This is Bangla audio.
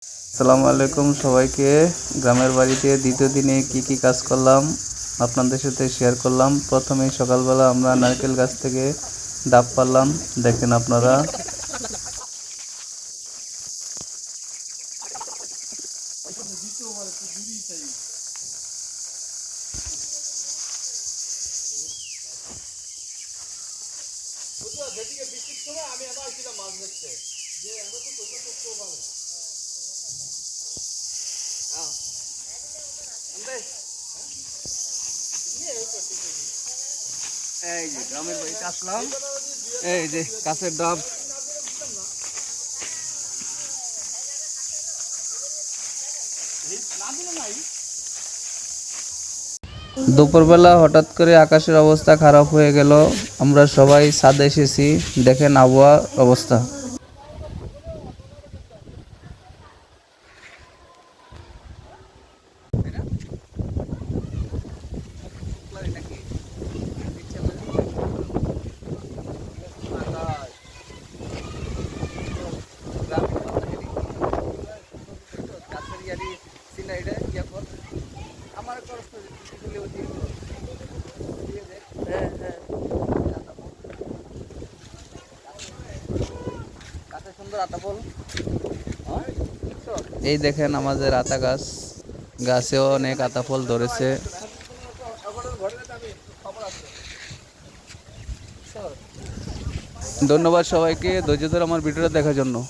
আসসালামু আলাইকুম সবাইকে। গ্রামের বাড়িতে দ্বিতীয় দিনে কি কাজ করলাম আপনাদের সাথে শেয়ার করলাম। প্রথমেই সকালবেলা আমরা নারকেল গাছ থেকে ডাব পারলাম, দেখেন আপনারা। এই যে গ্রামের বাড়িতে আসলাম, এই যে গাছের ডাব। দুপুরবেলা হঠাৎ করে আকাশের অবস্থা খারাপ হয়ে গেল, আমরা সবাই ছাদে এসেছি, দেখেন আবহাওয়ার অবস্থা। এই দেখেন আমাদের আতা গাছ, গাছেও অনেক আতা ফল ধরেছে। ধন্যবাদ সবাইকে ধৈর্য ধরে আমার ভিডিওটা দেখার জন্য।